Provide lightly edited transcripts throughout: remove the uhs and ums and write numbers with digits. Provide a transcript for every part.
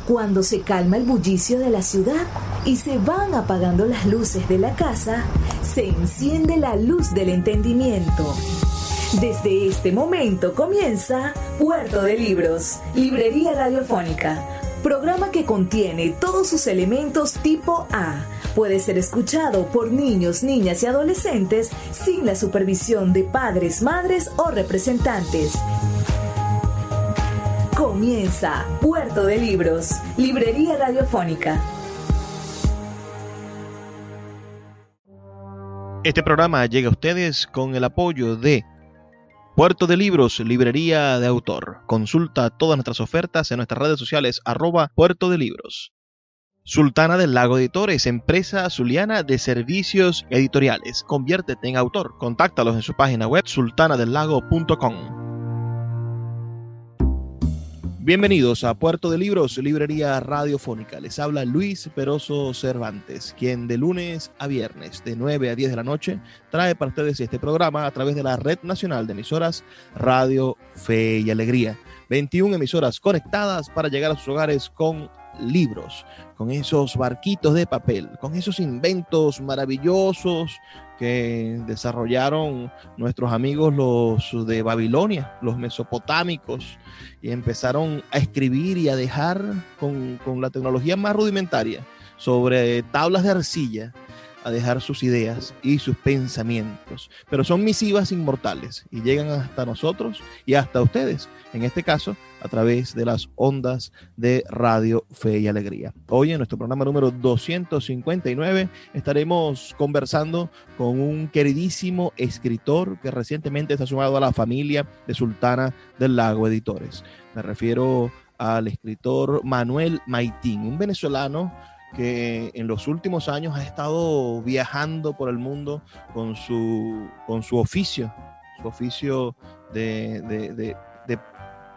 Cuando se calma el bullicio de la ciudad y se van apagando las luces de la casa, se enciende la luz del entendimiento. Desde este momento comienza Puerto de Libros, Librería Radiofónica, programa que contiene todos sus elementos tipo A. Puede ser escuchado por niños, niñas y adolescentes sin la supervisión de padres, madres o representantes. Comienza Puerto de Libros, Librería Radiofónica. Este programa llega a ustedes con el apoyo de Puerto de Libros, Librería de Autor. Consulta todas nuestras ofertas en nuestras redes sociales @Puerto de Libros. Sultana del Lago Editores, empresa zuliana de servicios editoriales. Conviértete en autor. Contáctalos en su página web sultanadelago.com. Bienvenidos a Puerto de Libros, Librería Radiofónica. Les habla Luis Peroso Cervantes, quien de lunes a viernes, de 9 a 10 de la noche, trae para ustedes este programa a través de la Red Nacional de Emisoras Radio Fe y Alegría. 21 emisoras conectadas para llegar a sus hogares con libros, con esos barquitos de papel, con esos inventos maravillosos que desarrollaron nuestros amigos los de Babilonia, los mesopotámicos, y empezaron a escribir y a dejar con la tecnología más rudimentaria sobre tablas de arcilla, a dejar sus ideas y sus pensamientos, pero son misivas inmortales y llegan hasta nosotros y hasta ustedes, en este caso a través de las ondas de Radio Fe y Alegría. Hoy en nuestro programa número 259 estaremos conversando con un queridísimo escritor que recientemente se ha sumado a la familia de Sultana del Lago Editores. Me refiero al escritor Manuel Maitín, un venezolano que en los últimos años ha estado viajando por el mundo con su oficio,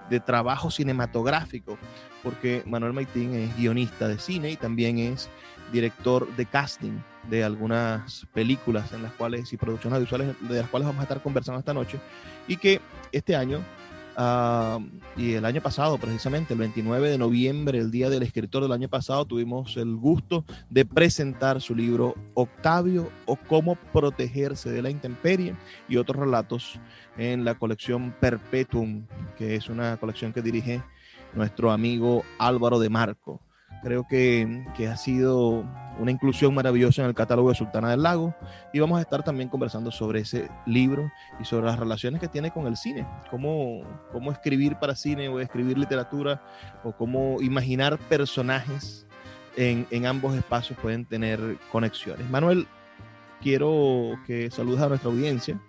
de trabajo cinematográfico, porque Manuel Maitín es guionista de cine y también es director de casting de algunas películas en las cuales y producciones audiovisuales de las cuales vamos a estar conversando esta noche, y que este año y el año pasado, precisamente el 29 de noviembre, el Día del Escritor del año pasado, tuvimos el gusto de presentar su libro Octavio o Cómo protegerse de la intemperie y otros relatos en la colección Perpetuum, que es una colección que dirige nuestro amigo Álvaro de Marco. Creo que ha sido una inclusión maravillosa en el catálogo de Sultana del Lago, y vamos a estar también conversando sobre ese libro y sobre las relaciones que tiene con el cine, cómo escribir para cine o escribir literatura, o cómo imaginar personajes en ambos espacios pueden tener conexiones. Manuel, quiero que saludes a nuestra audiencia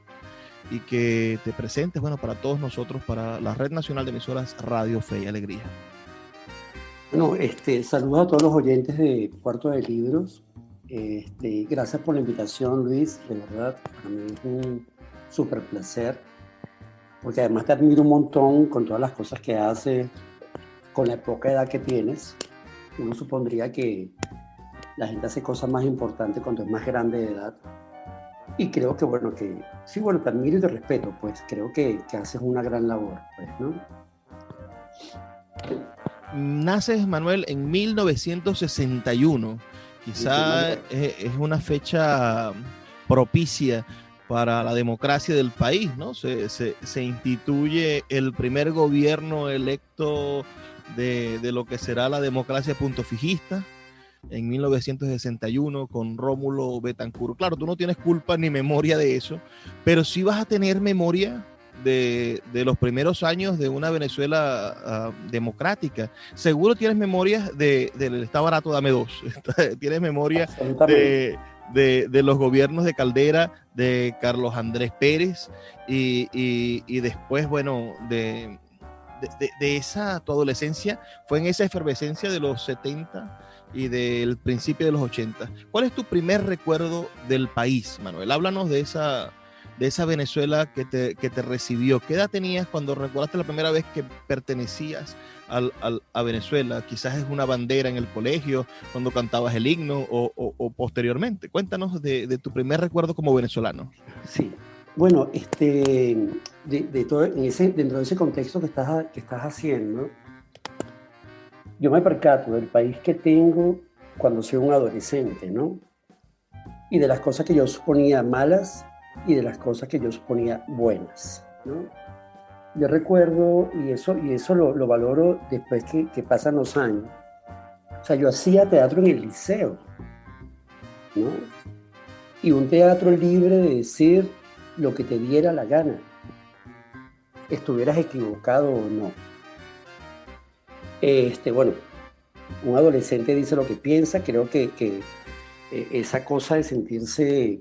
y que te presentes, para todos nosotros, para la Red Nacional de Emisoras Radio Fe y Alegría. Bueno, saludos a todos los oyentes de Puerto de Libros. Gracias por la invitación, Luis. De verdad, para mí es un súper placer, porque además te admiro un montón con todas las cosas que haces, con la poca edad que tienes. Uno supondría que la gente hace cosas más importantes cuando es más grande de edad. Y creo que, te admiro y te respeto, pues creo que haces una gran labor, pues, ¿no? Naces, Manuel, en 1961. Quizá es una fecha propicia para la democracia del país, ¿no? Se instituye el primer gobierno electo de lo que será la democracia puntofijista en 1961 con Rómulo Betancourt. Claro, tú no tienes culpa ni memoria de eso, pero sí vas a tener memoria de los primeros años de una Venezuela democrática. Seguro tienes memorias del Está Barato, Dame Dos. Tienes memoria de los gobiernos de Caldera, de Carlos Andrés Pérez, y después, de esa, tu adolescencia fue en esa efervescencia de los 70 y del principio de los 80. ¿Cuál es tu primer recuerdo del país, Manuel? Háblanos de esa Venezuela que te recibió. ¿Qué edad tenías cuando recordaste la primera vez que pertenecías a Venezuela? Quizás es una bandera en el colegio, cuando cantabas el himno, o posteriormente. Cuéntanos de tu primer recuerdo como venezolano. Sí, bueno, de todo, dentro de ese contexto que estás haciendo, yo me percato del país que tengo cuando soy un adolescente, ¿no? Y de las cosas que yo suponía malas y de las cosas que yo suponía buenas, ¿no? Yo recuerdo, y eso lo valoro después que pasan los años. O sea, yo hacía teatro en el liceo, ¿no? Y un teatro libre de decir lo que te diera la gana, estuvieras equivocado o no. Bueno, un adolescente dice lo que piensa, creo que esa cosa de sentirse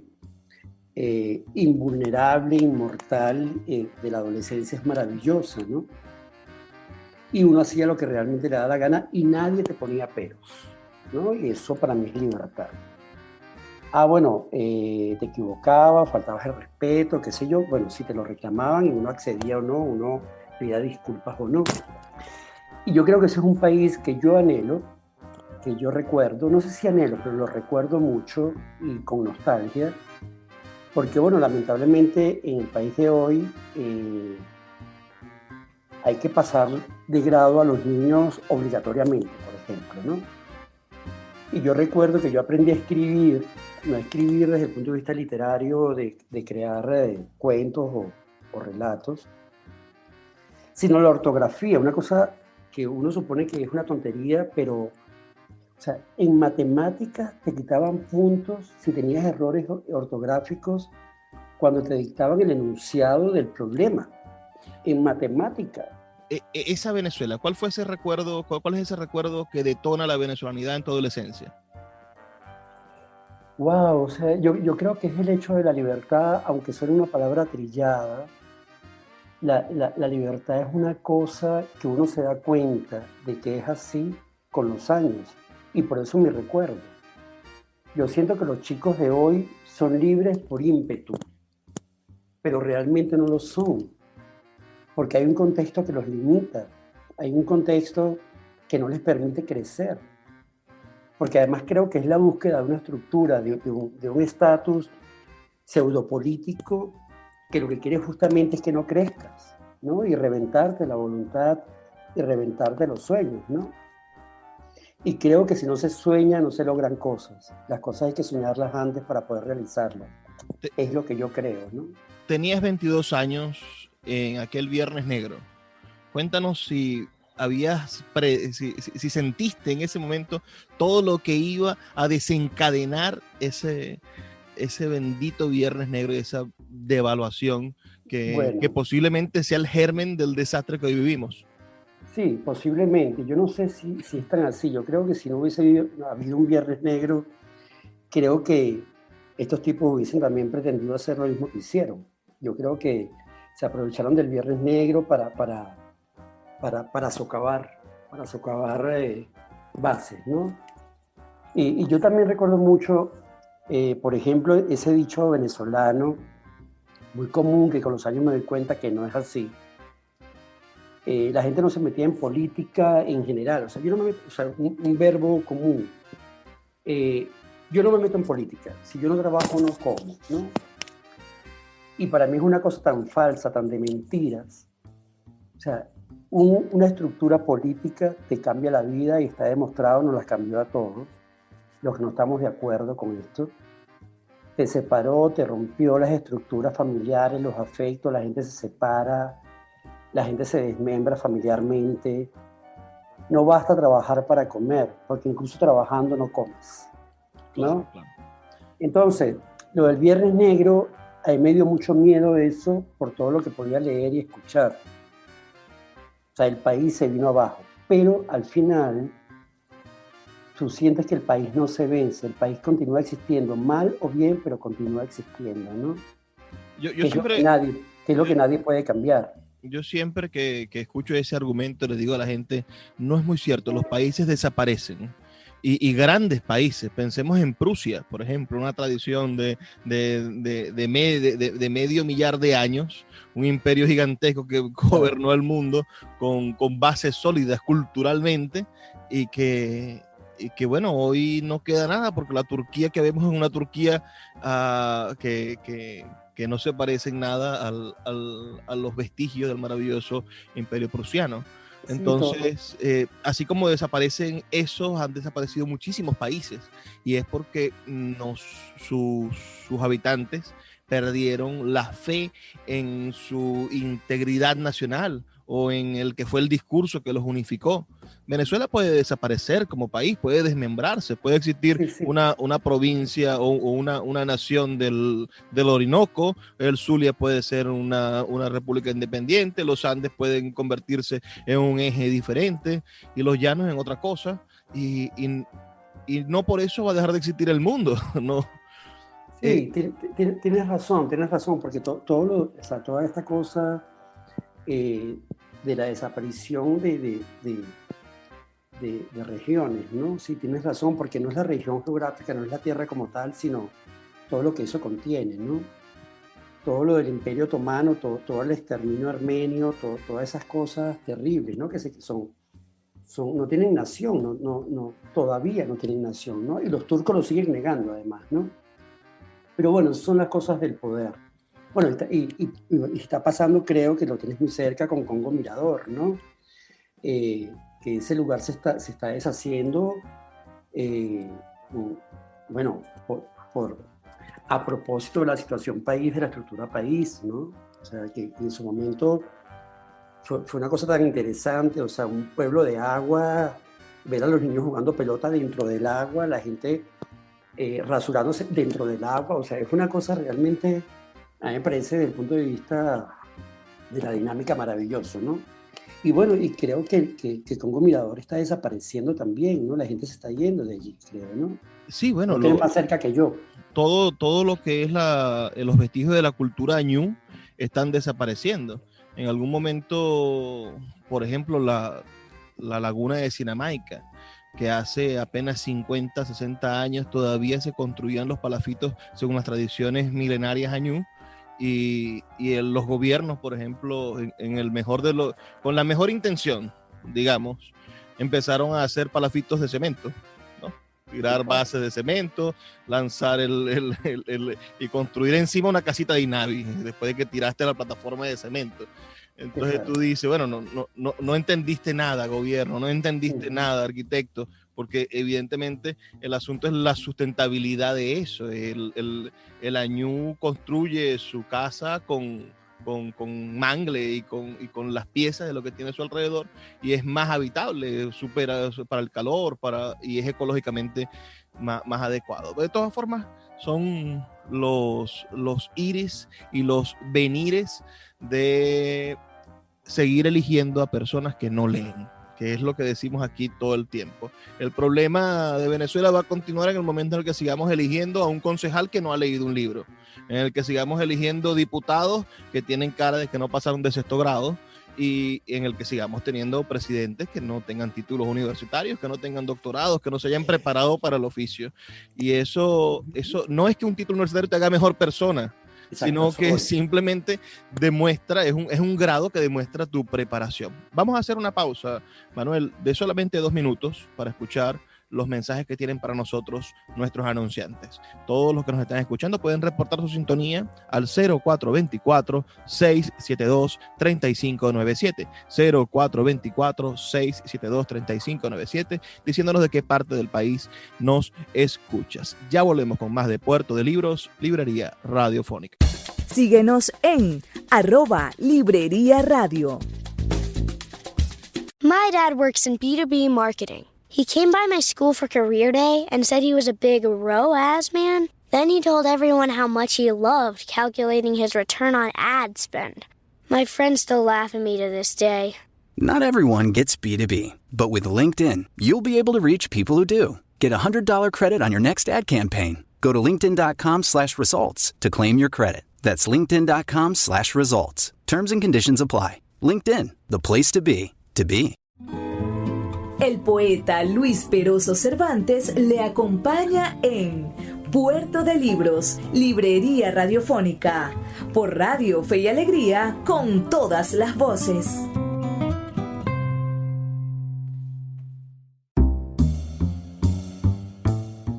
invulnerable, inmortal de la adolescencia es maravillosa, ¿no? Y uno hacía lo que realmente le daba la gana y nadie te ponía peros, ¿no? Y eso para mí es libertad. Bueno, te equivocabas, faltabas el respeto, qué sé yo. Bueno, si te lo reclamaban y uno accedía o no, uno pedía disculpas o no. Y yo creo que ese es un país que yo anhelo, que yo recuerdo, no sé si anhelo, pero lo recuerdo mucho y con nostalgia, porque bueno, lamentablemente en el país de hoy hay que pasar de grado a los niños obligatoriamente, por ejemplo, ¿no? Y yo recuerdo que yo aprendí a escribir, no a escribir desde el punto de vista literario, de crear cuentos o relatos, sino la ortografía, una cosa que uno supone que es una tontería, pero o sea, en matemáticas te quitaban puntos si tenías errores ortográficos cuando te dictaban el enunciado del problema. En matemática. Esa Venezuela, ¿cuál fue ese recuerdo? ¿Cuál es ese recuerdo que detona la venezolanidad en tu adolescencia? Wow, o sea, yo creo que es el hecho de la libertad, aunque suene una palabra trillada. La libertad es una cosa que uno se da cuenta de que es así con los años, y por eso mi recuerdo. Yo siento que los chicos de hoy son libres por ímpetu, pero realmente no lo son, porque hay un contexto que los limita, hay un contexto que no les permite crecer, porque además creo que es la búsqueda de una estructura, de un estatus pseudopolítico que lo que quiere justamente es que no crezcas, ¿no? Y reventarte la voluntad y reventarte los sueños, ¿no? Y creo que si no se sueña, no se logran cosas. Las cosas hay que soñarlas antes para poder realizarlas. Es lo que yo creo, ¿no? Tenías 22 años en aquel Viernes Negro. Cuéntanos si si sentiste en ese momento todo lo que iba a desencadenar ese bendito Viernes Negro y esa devaluación que posiblemente sea el germen del desastre que hoy vivimos. Sí, posiblemente. Yo no sé si es tan así. Yo creo que si no hubiese habido un Viernes Negro, creo que estos tipos hubiesen también pretendido hacer lo mismo que hicieron. Yo creo que se aprovecharon del Viernes Negro para socavar bases, ¿no? Y yo también recuerdo mucho, por ejemplo, ese dicho venezolano muy común, que con los años me doy cuenta que no es así. La gente no se metía en política en general. O sea, yo no me meto, o sea, un verbo común. Yo no me meto en política. Si yo no trabajo, no como, ¿no? Y para mí es una cosa tan falsa, tan de mentiras. O sea, una estructura política te cambia la vida y está demostrado, nos las cambió a todos, los que no estamos de acuerdo con esto. Te separó, te rompió las estructuras familiares, los afectos, la gente se separa, la gente se desmembra familiarmente. No basta trabajar para comer, porque incluso trabajando no comes, ¿no? Claro. Entonces, lo del Viernes Negro, a mí me dio mucho miedo eso por todo lo que podía leer y escuchar. O sea, el país se vino abajo, pero al final tú sientes que el país no se vence, el país continúa existiendo, mal o bien, pero continúa existiendo, ¿no? Yo siempre... que es lo que nadie puede cambiar. Yo siempre que escucho ese argumento le digo a la gente, no es muy cierto, los países desaparecen. Y grandes países, pensemos en Prusia, por ejemplo, una tradición de medio millar de años, un imperio gigantesco que gobernó el mundo con bases sólidas culturalmente y que bueno, hoy no queda nada porque la Turquía que vemos es una Turquía que no se parece en nada a los vestigios del maravilloso imperio prusiano. Entonces, así como desaparecen esos, han desaparecido muchísimos países, y es porque sus habitantes perdieron la fe en su integridad nacional o en el que fue el discurso que los unificó. Venezuela puede desaparecer como país, puede desmembrarse, puede existir una provincia o una nación del Orinoco, el Zulia puede ser una república independiente, los Andes pueden convertirse en un eje diferente y los llanos en otra cosa, y no por eso va a dejar de existir el mundo, ¿no? Sí, tienes razón, porque toda esta cosa de la desaparición de regiones, ¿no? Sí, tienes razón, porque no es la región geográfica, no es la tierra como tal, sino todo lo que eso contiene, ¿no? Todo lo del Imperio Otomano, todo el exterminio armenio, todas esas cosas terribles, ¿no? Que no tienen nación, todavía no tienen nación, ¿no? Y los turcos lo siguen negando, además, ¿no? Pero bueno, son las cosas del poder. Bueno, y está pasando, creo que lo tienes muy cerca con Congo Mirador, ¿no? Que ese lugar se está deshaciendo, bueno, a propósito de la situación país, de la estructura país, ¿no? O sea, que en su momento fue una cosa tan interesante, o sea, un pueblo de agua, ver a los niños jugando pelota dentro del agua, la gente rasurándose dentro del agua, o sea, es una cosa realmente, a mí me parece, desde el punto de vista de la dinámica, maravilloso, ¿no? Y bueno, y creo que Congo Mirador está desapareciendo también, ¿no? La gente se está yendo de allí, creo, ¿no? Sí, bueno. Lo más cerca que yo. Todo lo que es los vestigios de la cultura ñu están desapareciendo. En algún momento, por ejemplo, la laguna de Sinamaica, que hace apenas 50, 60 años todavía se construían los palafitos según las tradiciones milenarias añú, y los gobiernos, por ejemplo, con la mejor intención, digamos, empezaron a hacer palafitos de cemento, ¿no? Tirar bases de cemento, lanzar y construir encima una casita de Inavi, después de que tiraste la plataforma de cemento. Entonces tú dices, bueno, no entendiste nada, gobierno, no entendiste nada, arquitecto, porque evidentemente el asunto es la sustentabilidad de eso. El añú construye su casa con mangle y con las piezas de lo que tiene a su alrededor, y es más habitable, supera para el calor, y es ecológicamente más adecuado. De todas formas, son los ires y los venires de seguir eligiendo a personas que no leen, que es lo que decimos aquí todo el tiempo. El problema de Venezuela va a continuar en el momento en el que sigamos eligiendo a un concejal que no ha leído un libro, en el que sigamos eligiendo diputados que tienen cara de que no pasaron de sexto grado, y en el que sigamos teniendo presidentes que no tengan títulos universitarios, que no tengan doctorados, que no se hayan preparado para el oficio. Y eso no es que un título universitario te haga mejor persona, sino que simplemente demuestra, es un grado que demuestra tu preparación. Vamos a hacer una pausa, Manuel, de solamente 2 minutos para escuchar los mensajes que tienen para nosotros nuestros anunciantes. Todos los que nos están escuchando pueden reportar su sintonía al 0424-672-3597, 0424-672-3597, diciéndonos de qué parte del país nos escuchas. Ya volvemos con más de Puerto de Libros, Librería Radiofónica. Síguenos en @Librería Radio. My dad works in B2B marketing. He came by my school for career day and said he was a big ROAS man. Then he told everyone how much he loved calculating his return on ad spend. My friends still laugh at me to this day. Not everyone gets B2B, but with LinkedIn, you'll be able to reach people who do. Get a $100 credit on your next ad campaign. Go to linkedin.com/results to claim your credit. That's linkedin.com/results. Terms and conditions apply. LinkedIn, the place to be, to be. El poeta Luis Peroso Cervantes le acompaña en Puerto de Libros, Librería Radiofónica, por Radio Fe y Alegría, con todas las voces.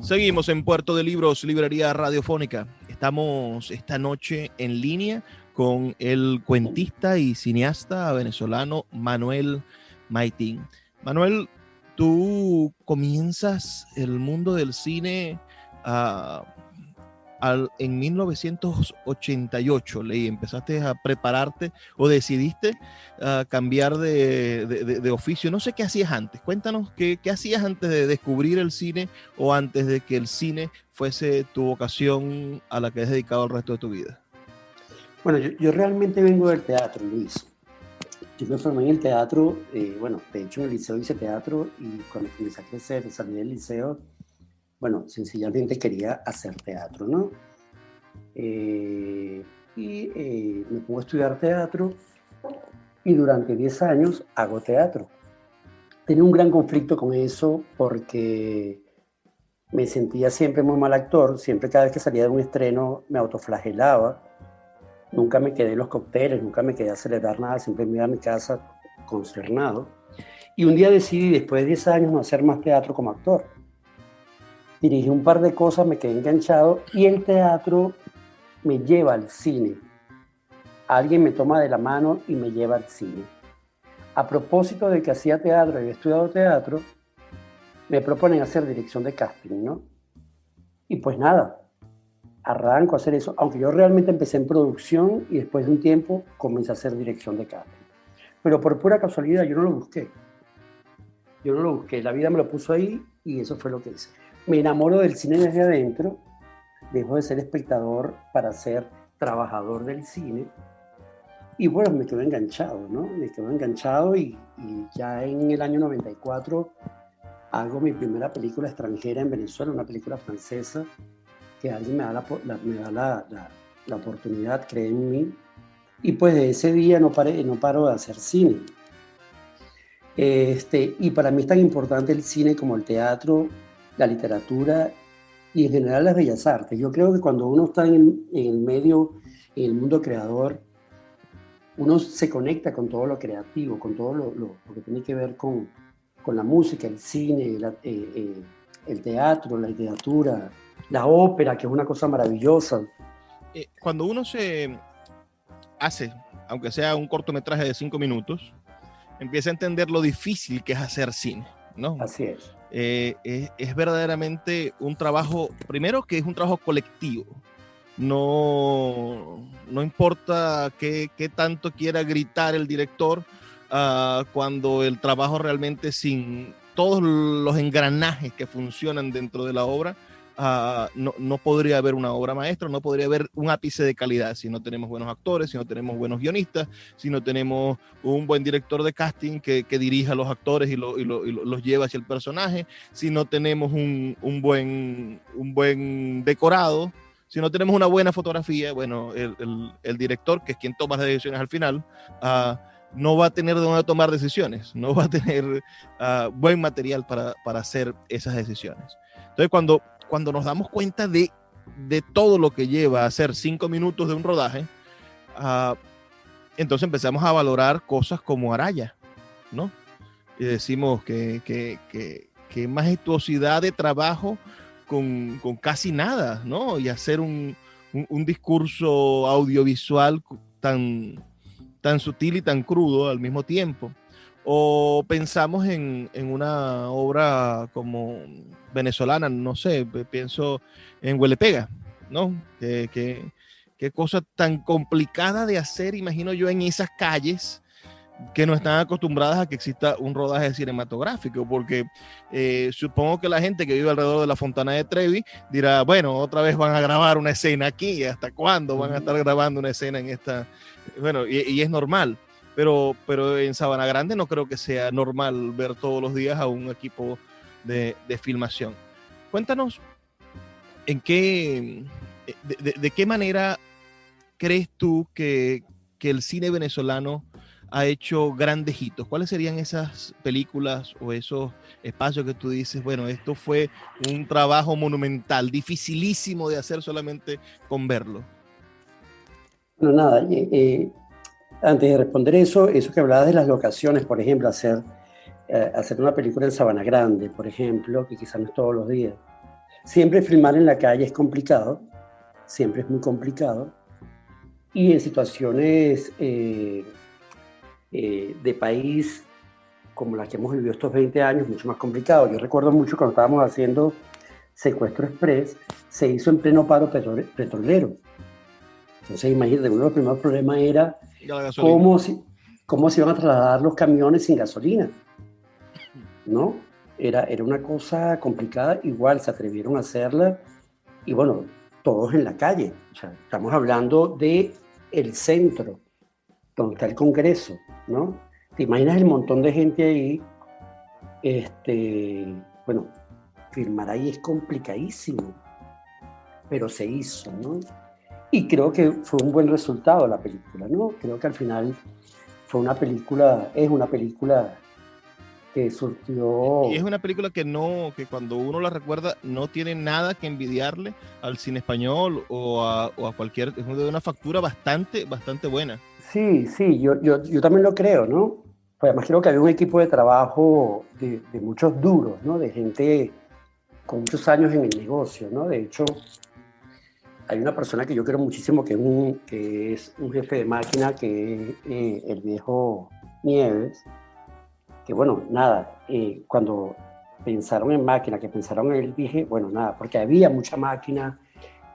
Seguimos en Puerto de Libros, Librería Radiofónica. Estamos esta noche en línea con el cuentista y cineasta venezolano Manuel Maitín. Manuel, tú comienzas el mundo del cine en 1988, leí, empezaste a prepararte o decidiste cambiar de oficio. No sé qué hacías antes. Cuéntanos qué hacías antes de descubrir el cine o antes de que el cine fuese tu vocación a la que has dedicado el resto de tu vida. Bueno, yo realmente vengo del teatro, Luis. Yo me formé en el teatro, bueno, de hecho en el liceo hice teatro y cuando comencé a crecer, salí del liceo, bueno, sencillamente quería hacer teatro, ¿no? Me pongo a estudiar teatro y durante 10 años hago teatro. Tenía un gran conflicto con eso porque me sentía siempre muy mal actor, siempre cada vez que salía de un estreno me autoflagelaba, nunca me quedé en los cócteles, nunca me quedé a celebrar nada, siempre me iba a mi casa consternado. Y un día decidí, después de 10 años, no hacer más teatro como actor. Dirigí un par de cosas, me quedé enganchado y el teatro me lleva al cine. Alguien me toma de la mano y me lleva al cine. A propósito de que hacía teatro y había estudiado teatro, me proponen hacer dirección de casting, ¿no? Y pues nada, arranco a hacer eso, aunque yo realmente empecé en producción y después de un tiempo comencé a hacer dirección de casting. Pero por pura casualidad yo no lo busqué. La vida me lo puso ahí y eso fue lo que hice. Me enamoro del cine desde adentro, dejo de ser espectador para ser trabajador del cine y bueno, me quedo enganchado, ¿no? Me quedo enganchado y ya en el año 94 hago mi primera película extranjera en Venezuela, una película francesa, que alguien me da la oportunidad, cree en mí, y pues de ese día no paro de hacer cine. Y para mí es tan importante el cine como el teatro, la literatura y en general las bellas artes. Yo creo que cuando uno está en el medio, en el mundo creador, uno se conecta con todo lo creativo, con todo lo que tiene que ver con la música, el cine, el teatro, la literatura, la ópera, que es una cosa maravillosa. Cuando uno se hace, aunque sea un cortometraje de 5 minutos, empieza a entender lo difícil que es hacer cine, ¿no? Así es. Es verdaderamente un trabajo, primero que es un trabajo colectivo. No importa qué tanto quiera gritar el director, cuando el trabajo realmente sin todos los engranajes que funcionan dentro de la obra, no podría haber una obra maestra, no podría haber un ápice de calidad si no tenemos buenos actores, si no tenemos buenos guionistas, si no tenemos un buen director de casting que dirija a los actores y los lleva hacia el personaje, si no tenemos un buen decorado, si no tenemos una buena fotografía. Bueno, el director, que es quien toma las decisiones al final, no va a tener de dónde tomar decisiones, no va a tener buen material para hacer esas decisiones. Entonces, cuando nos damos cuenta de todo lo que lleva a hacer 5 minutos de un rodaje, entonces empezamos a valorar cosas como Araya, ¿no? Y decimos que majestuosidad de trabajo con casi nada, ¿no? Y hacer un discurso audiovisual tan sutil y tan crudo al mismo tiempo. O pensamos en una obra como venezolana, no sé, pienso en Huele Pega, ¿no? Qué cosa tan complicada de hacer, imagino yo, en esas calles que no están acostumbradas a que exista un rodaje cinematográfico, porque supongo que la gente que vive alrededor de la Fontana de Trevi dirá, bueno, otra vez van a grabar una escena aquí, ¿hasta cuándo van a estar grabando una escena en esta? Bueno, y es normal, pero en Sabana Grande no creo que sea normal ver todos los días a un equipo de filmación. Cuéntanos, de qué manera crees tú que el cine venezolano ha hecho grandes hitos? ¿Cuáles serían esas películas o esos espacios que tú dices, bueno, esto fue un trabajo monumental, dificilísimo de hacer solamente con verlo? Bueno, nada, antes de responder eso que hablabas de las locaciones, por ejemplo, hacer una película en Sabana Grande, por ejemplo, que quizás no es todos los días. Siempre filmar en la calle es complicado, siempre es muy complicado, y en situaciones de país como la que hemos vivido estos 20 años, mucho más complicado. Yo recuerdo mucho cuando estábamos haciendo Secuestro Express, se hizo en pleno paro petrolero. Entonces, imagínate, uno de los primeros problemas era cómo se iban a trasladar los camiones sin gasolina, ¿no? Era una cosa complicada, igual se atrevieron a hacerla, y bueno, todos en la calle. O sea, estamos hablando de el centro, donde está el Congreso, ¿no? ¿Te imaginas el montón de gente ahí? Bueno, filmar ahí es complicadísimo, pero se hizo, ¿no? Y creo que fue un buen resultado la película, ¿no? Creo que al final es una película que surtió... Y es una película que cuando uno la recuerda no tiene nada que envidiarle al cine español o a cualquier, es de una factura bastante buena. Sí, yo también lo creo, ¿no? Pues además creo que había un equipo de trabajo de muchos duros, ¿no? De gente con muchos años en el negocio, ¿no? De hecho, hay una persona que yo quiero muchísimo que es un jefe de máquina, que es el viejo Nieves, que bueno, nada, cuando pensaron en máquina, que pensaron en él, dije, bueno, nada, porque había mucha máquina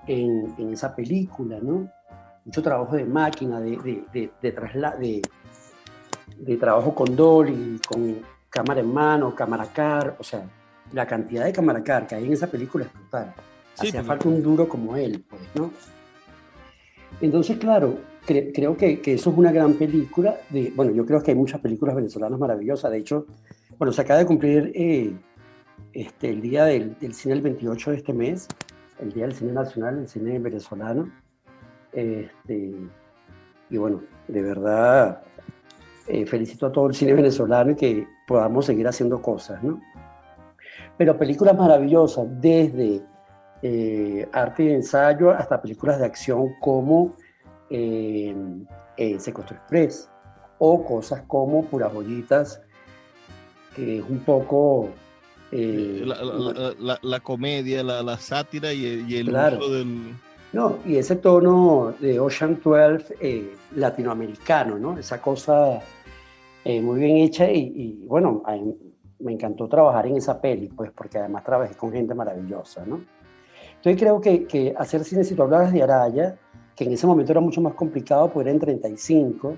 en esa película, ¿no? Mucho trabajo de máquina, de trabajo con dolly, con cámara en mano, cámara car, o sea, la cantidad de cámara car que hay en esa película es brutal. Sí, hacía falta un duro como él, pues, ¿no? Entonces, claro, creo que eso es una gran película. Bueno, yo creo que hay muchas películas venezolanas maravillosas. De hecho, bueno, se acaba de cumplir el día del cine el 28 de este mes, el Día del Cine Nacional, el cine venezolano. Y bueno, de verdad, felicito a todo el cine venezolano y que podamos seguir haciendo cosas, ¿no? Pero películas maravillosas, desde arte y ensayo hasta películas de acción como Secuestro Express, o cosas como Puras Joyitas, que es un poco... la comedia, la sátira y el claro. uso del... No, y ese tono de Ocean 12 latinoamericano, ¿no? Esa cosa muy bien hecha y bueno, me encantó trabajar en esa peli, pues, porque además trabajé con gente maravillosa, ¿no? Entonces creo que hacer cine, si tú hablabas de Araya, que en ese momento era mucho más complicado, porque era en 35,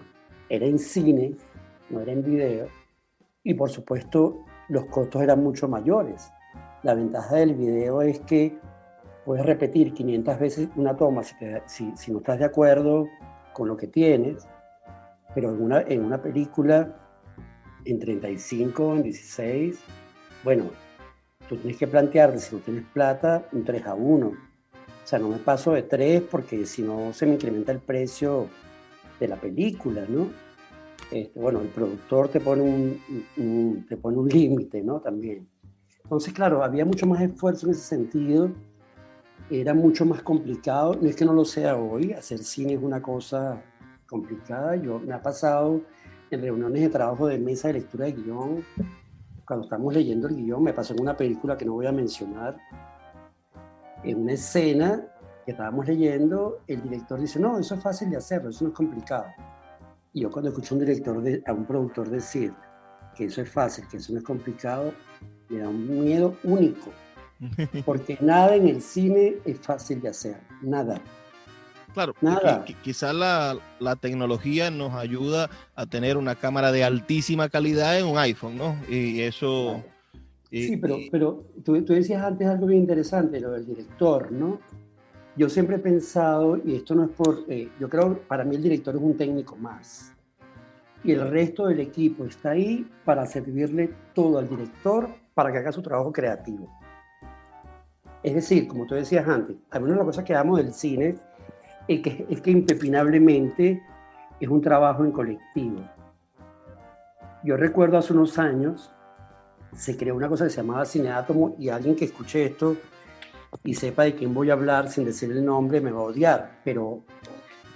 era en cine, no era en video, y por supuesto los costos eran mucho mayores. La ventaja del video es que puedes repetir 500 veces una toma si no estás de acuerdo con lo que tienes, pero en una película en 35, en 16, bueno, tú tienes que plantearte, si no tienes plata, un 3-1. O sea, no me paso de 3 porque si no se me incrementa el precio de la película, ¿no? Bueno, el productor te pone un límite, ¿no? También. Entonces, claro, había mucho más esfuerzo en ese sentido. Era mucho más complicado. No es que no lo sea hoy. Hacer cine es una cosa complicada. Me ha pasado en reuniones de trabajo de mesa de lectura de guión. Cuando estamos leyendo el guión, me pasó en una película que no voy a mencionar. En una escena que estábamos leyendo, el director dice, no, eso es fácil de hacerlo, eso no es complicado. Y yo cuando escucho a un productor decir que eso es fácil, que eso no es complicado, me da un miedo único. Porque nada en el cine es fácil de hacer, nada. Claro, nada. Quizás la tecnología nos ayuda a tener una cámara de altísima calidad en un iPhone, ¿no? Y eso... Claro. Sí, pero tú decías antes algo bien interesante, lo del director, ¿no? Yo siempre he pensado, y esto no es yo creo que para mí el director es un técnico más. Y el resto del equipo está ahí para servirle todo al director para que haga su trabajo creativo. Es decir, como tú decías antes, una de las cosas que amo del cine es que impepinablemente es un trabajo en colectivo. Yo recuerdo hace unos años se creó una cosa que se llamaba Cineátomo, y alguien que escuche esto y sepa de quién voy a hablar sin decir el nombre me va a odiar, pero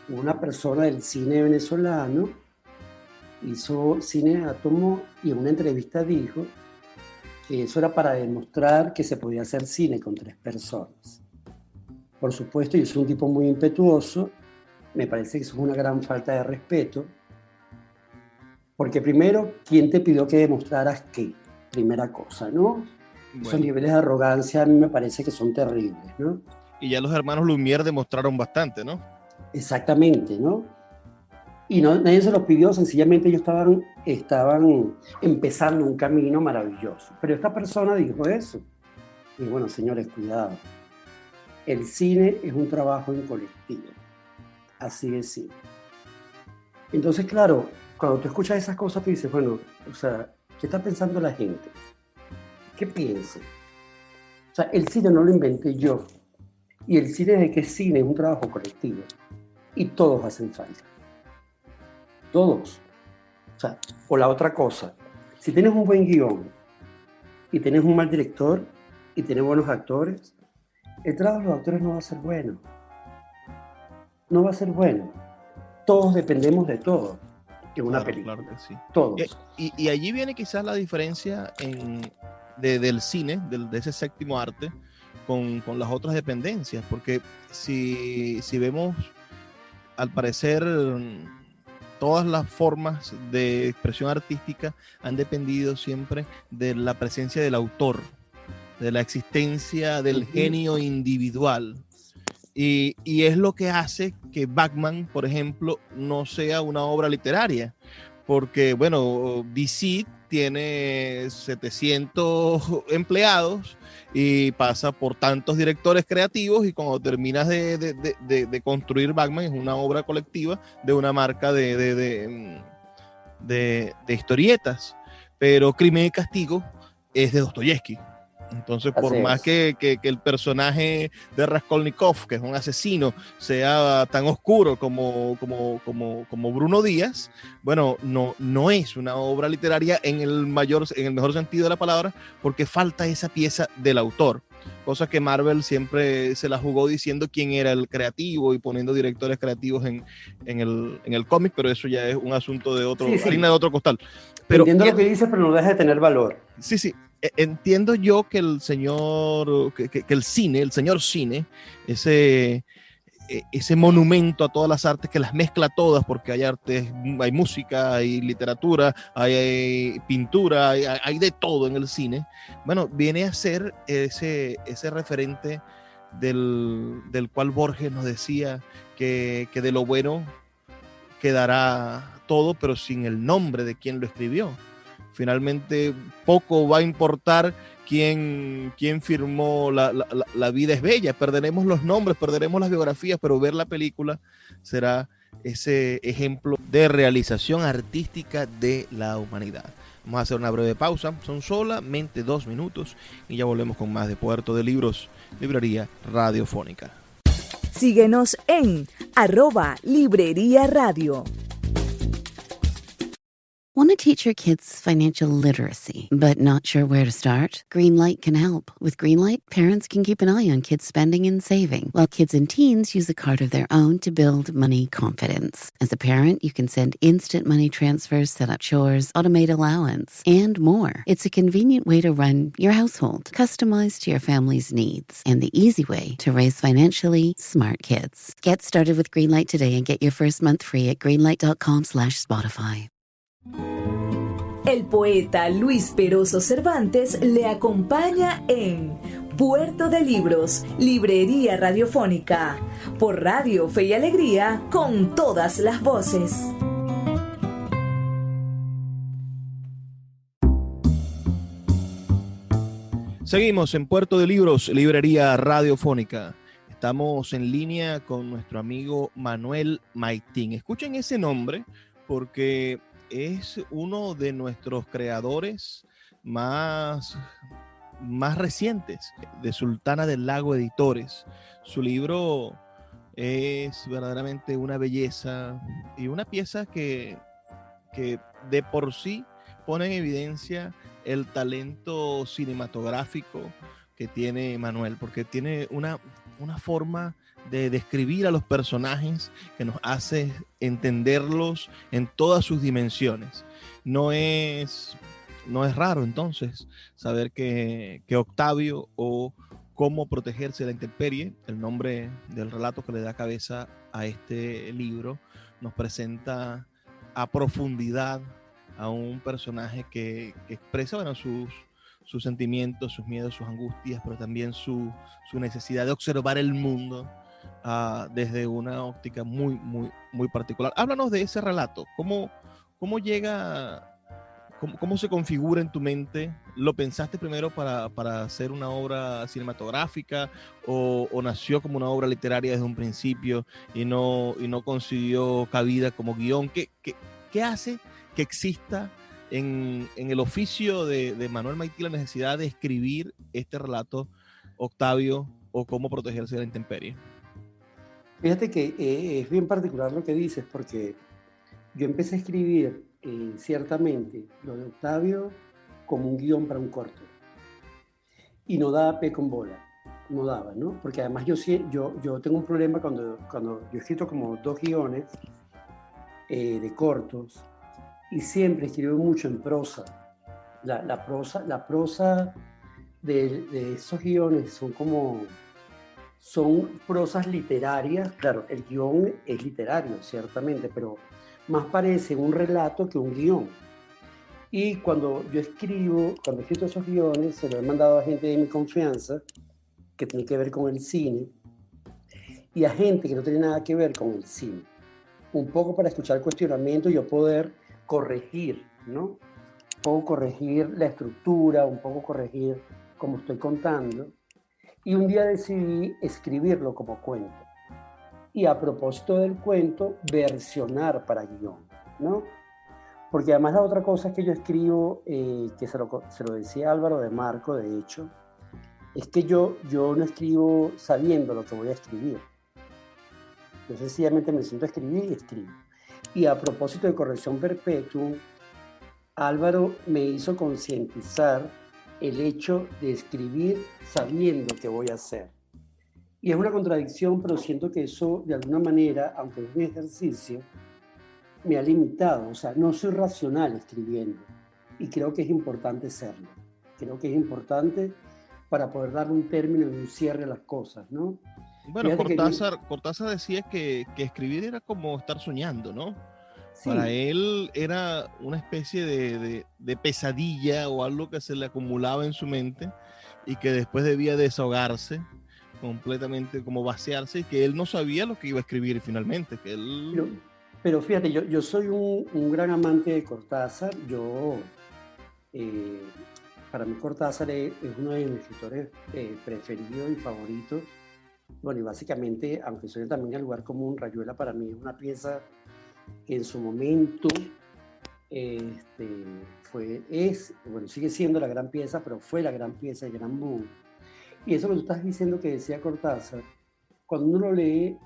una persona del cine venezolano hizo Cineátomo y en una entrevista dijo que eso era para demostrar que se podía hacer cine con 3 personas. Por supuesto, yo soy un tipo muy impetuoso, me parece que eso es una gran falta de respeto, Porque primero, ¿quién te pidió que demostraras qué? Primera cosa, ¿no? Bueno, Esos niveles de arrogancia a mí me parece que son terribles, ¿no? y ya los hermanos Lumière demostraron bastante, ¿no? Exactamente, ¿no? Y no, nadie se los pidió, sencillamente ellos estaban empezando un camino maravilloso. Pero esta persona dijo eso. Y bueno, señores, cuidado. El cine es un trabajo en colectivo. Así de simple. Entonces, claro, cuando tú escuchas esas cosas, tú dices, bueno, o sea, ¿qué está pensando la gente? ¿Qué piensa? O sea, el cine no lo inventé yo. Y el cine, ¿de qué cine? Es un trabajo colectivo. Y todos hacen falta. Todos. O sea, o la otra cosa, si tienes un buen guión y tienes un mal director y tienes buenos actores, el trabajo de los actores no va a ser bueno. No va a ser bueno. Todos dependemos de todo en una película. Claro que sí. Todos. Y allí viene quizás la diferencia del cine, de ese séptimo arte, con las otras dependencias, porque si vemos, al parecer, todas las formas de expresión artística han dependido siempre de la presencia del autor, de la existencia del genio individual. Y es lo que hace que Batman, por ejemplo, no sea una obra literaria. Porque, bueno, DC tiene 700 empleados y pasa por tantos directores creativos, y cuando terminas de construir Batman, es una obra colectiva de una marca de historietas. Pero Crimen y Castigo es de Dostoyevsky. Entonces, por más que el personaje de Raskolnikov, que es un asesino, sea tan oscuro como Bruno Díaz, bueno, no es una obra literaria en el mejor sentido de la palabra, porque falta esa pieza del autor. Cosa que Marvel siempre se la jugó diciendo quién era el creativo y poniendo directores creativos en el cómic, pero eso ya es un asunto de otro, harina de otro costal. Pero, entiendo lo que dices, pero no deja de tener valor. Sí. Entiendo yo que el señor, que el cine, el señor cine, ese monumento a todas las artes, que las mezcla todas, porque hay artes, hay música, hay literatura, hay pintura, hay de todo en el cine. Bueno, viene a ser ese referente del cual Borges nos decía que de lo bueno quedará todo, pero sin el nombre de quien lo escribió. Finalmente, poco va a importar quién firmó La vida es bella. Perderemos los nombres, perderemos las biografías, pero ver la película será ese ejemplo de realización artística de la humanidad. Vamos a hacer una breve pausa, son solamente 2 minutos y ya volvemos con más de Puerto de Libros, Librería Radiofónica. Síguenos en @Librería Radio. Want to teach your kids financial literacy, but not sure where to start? Greenlight can help. With Greenlight, parents can keep an eye on kids' spending and saving, while kids and teens use a card of their own to build money confidence. As a parent, you can send instant money transfers, set up chores, automate allowance, and more. It's a convenient way to run your household, customized to your family's needs, and the easy way to raise financially smart kids. Get started with Greenlight today and get your first month free at greenlight.com/Spotify. El poeta Luis Peroso Cervantes le acompaña en Puerto de Libros, Librería Radiofónica, por Radio Fe y Alegría, con todas las voces. Seguimos en Puerto de Libros, Librería Radiofónica. Estamos en línea con nuestro amigo Manuel Maitín. Escuchen ese nombre porque es uno de nuestros creadores más recientes, de Sultana del Lago Editores. Su libro es verdaderamente una belleza y una pieza que de por sí pone en evidencia el talento cinematográfico que tiene Manuel, porque tiene una forma de describir a los personajes que nos hace entenderlos en todas sus dimensiones. No es raro entonces saber que Octavio, o Cómo protegerse de la intemperie, el nombre del relato que le da cabeza a este libro, nos presenta a profundidad a un personaje que expresa, bueno, sus sentimientos, sus miedos, sus angustias, pero también su necesidad de observar el mundo desde una óptica muy, muy, muy particular. Háblanos de ese relato. ¿Cómo llega, cómo se configura en tu mente? ¿Lo pensaste primero para hacer una obra cinematográfica o nació como una obra literaria desde un principio y no consiguió cabida como guión? ¿Qué hace que exista en el oficio de Manuel Maití la necesidad de escribir este relato, Octavio, o cómo protegerse de la intemperie? Fíjate que es bien particular lo que dices, porque yo empecé a escribir ciertamente lo de Octavio como un guión para un corto. Y no daba pie con bola, no daba, ¿no? Porque además yo tengo un problema cuando yo he escrito como 2 guiones de cortos, y siempre escribo mucho en prosa. La prosa de esos guiones son prosas literarias. Claro, el guión es literario, ciertamente, pero más parece un relato que un guión. Y cuando he escrito esos guiones, se los he mandado a gente de mi confianza, que tiene que ver con el cine, y a gente que no tiene nada que ver con el cine. Un poco para escuchar cuestionamientos y yo poder corregir, ¿no? Un poco corregir la estructura, un poco corregir cómo estoy contando. Y un día decidí escribirlo como cuento. Y a propósito del cuento, versionar para guión, ¿no? Porque además la otra cosa que yo escribo, que se lo decía Álvaro de Marco, de hecho, es que yo no escribo sabiendo lo que voy a escribir. Yo sencillamente me siento a escribir y escribo. Y a propósito de Corrección Perpetuum, Álvaro me hizo concientizar el hecho de escribir sabiendo qué voy a hacer. Y es una contradicción, pero siento que eso, de alguna manera, aunque es un ejercicio, me ha limitado. O sea, no soy racional escribiendo. Y creo que es importante serlo. Creo que es importante para poder darle un término y un cierre a las cosas, ¿no? Bueno, Cortázar decía que escribir era como estar soñando, ¿no? Sí. Para él era una especie de pesadilla o algo que se le acumulaba en su mente y que después debía desahogarse completamente, como vaciarse, y que él no sabía lo que iba a escribir finalmente. Que él... pero fíjate, yo soy un gran amante de Cortázar. Para mí Cortázar es uno de mis escritores preferidos y favoritos. Bueno, y básicamente, aunque suene también al lugar común, Rayuela para mí es una pieza que en su momento sigue siendo la gran pieza, pero fue la gran pieza, el gran boom. Y eso que tú estás diciendo que decía Cortázar, cuando uno lo lee,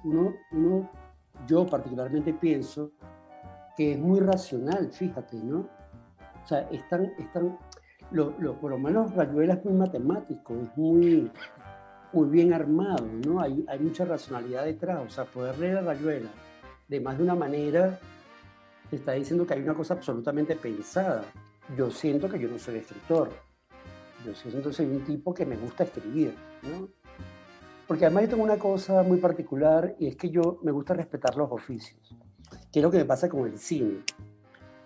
yo particularmente pienso que es muy racional, fíjate, ¿no? O sea, por lo menos Rayuela es muy matemático, es muy bien armado, ¿no? Hay mucha racionalidad detrás. O sea, poder leer a Rayuela de más de una manera te está diciendo que hay una cosa absolutamente pensada. Yo siento que yo no soy escritor. Yo siento que soy un tipo que me gusta escribir, ¿no? Porque además yo tengo una cosa muy particular, y es que yo me gusta respetar los oficios, que es lo que me pasa con el cine.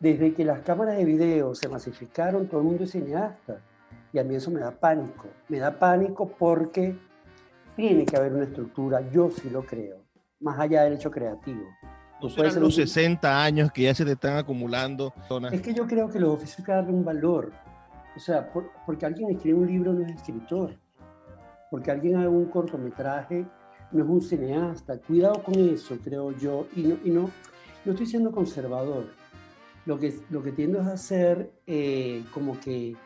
Desde que las cámaras de video se masificaron, todo el mundo es cineasta. Y a mí eso me da pánico. Me da pánico porque tiene que haber una estructura, yo sí lo creo, más allá del hecho creativo. ¿No serán los 60 años que ya se te están acumulando? Es que yo creo que los oficios hay que darle un valor. O sea, porque alguien escribe un libro no es escritor. Porque alguien haga un cortometraje no es un cineasta. Cuidado con eso, creo yo. Y no estoy siendo conservador. Lo que tiendo es a hacer como que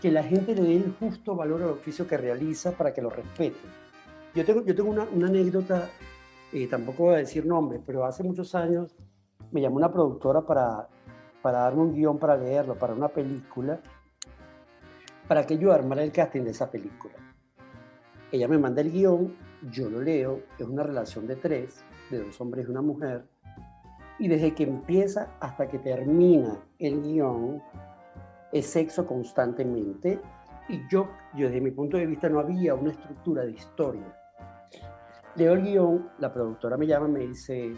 la gente le dé el justo valor al oficio que realiza para que lo respete. Yo tengo una anécdota, tampoco voy a decir nombres, pero hace muchos años me llamó una productora para darme un guión para leerlo, para una película, para que yo armara el casting de esa película. Ella me manda el guión, yo lo leo, es una relación de 3, de 2 hombres y una mujer, y desde que empieza hasta que termina el guión es sexo constantemente, y yo desde mi punto de vista no había una estructura de historia. Leo el guión, la productora me llama, me dice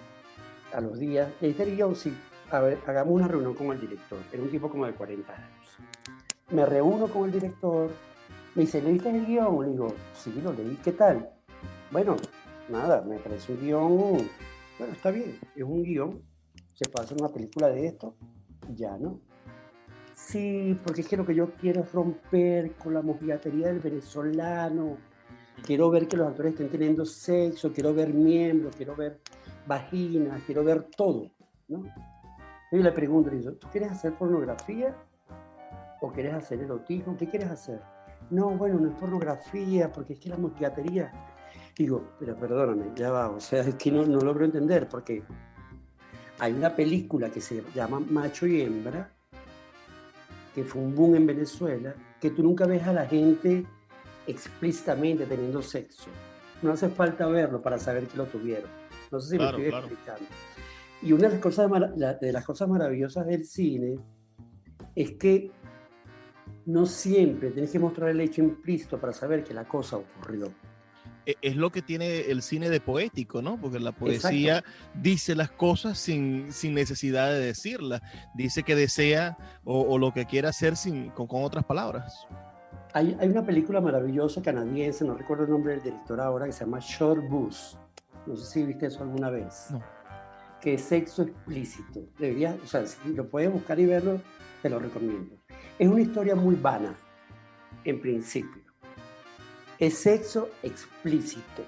a los días, ¿leíste el guión? Sí. a ver, hagamos una reunión con el director. Era un tipo como de 40 años. Me reúno con el director, me dice, ¿leíste el guión? Le digo, sí, lo leí, ¿qué tal? Bueno, nada, me parece un guión, bueno, está bien, es un guión, se puede hacer una película de esto, ya, ¿no? Sí, porque es que lo que yo quiero es romper con la mojigatería del venezolano, quiero ver que los actores estén teniendo sexo, quiero ver miembros, quiero ver vaginas, quiero ver todo, ¿no? Yo le pregunto, le digo, ¿tú quieres hacer pornografía o quieres hacer erotismo? ¿Qué quieres hacer? No, bueno, no es pornografía, porque es que la mojigatería. Digo, pero perdóname, ya va, o sea, es que no logro entender, porque hay una película que se llama Macho y Hembra, que fue un boom en Venezuela, que tú nunca ves a la gente explícitamente teniendo sexo. No hace falta verlo para saber que lo tuvieron. No sé si me estoy explicando. Y una de las cosas maravillosas del cine es que no siempre tienes que mostrar el hecho implícito para saber que la cosa ocurrió. Es lo que tiene el cine de poético, ¿no? Porque la poesía dice las cosas sin necesidad de decirlas. Dice que desea o lo que quiere hacer con otras palabras. Hay una película maravillosa canadiense, no recuerdo el nombre del director ahora, que se llama Short Bus. No sé si viste eso alguna vez. No. Que es sexo explícito. Deberías, o sea, si lo puedes buscar y verlo, te lo recomiendo. Es una historia muy vana, en principio. Es sexo explícito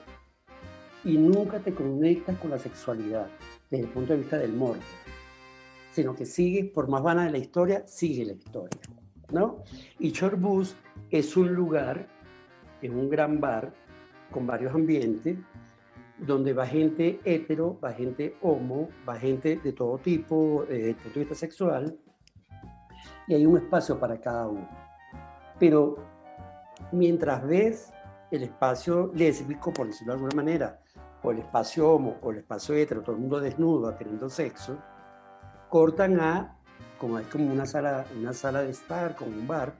y nunca te conectas con la sexualidad desde el punto de vista del morbo, sino que sigues, por más vana de la historia, sigue la historia, ¿no? Y Short Bus es un lugar, es un gran bar con varios ambientes, donde va gente hetero, va gente homo, va gente de todo tipo, desde el punto de vista sexual, y hay un espacio para cada uno. Pero mientras ves el espacio lésbico, por decirlo de alguna manera, o el espacio homo, o el espacio hetero, todo el mundo desnudo, teniendo sexo, cortan a, como es como una sala de estar, como un bar,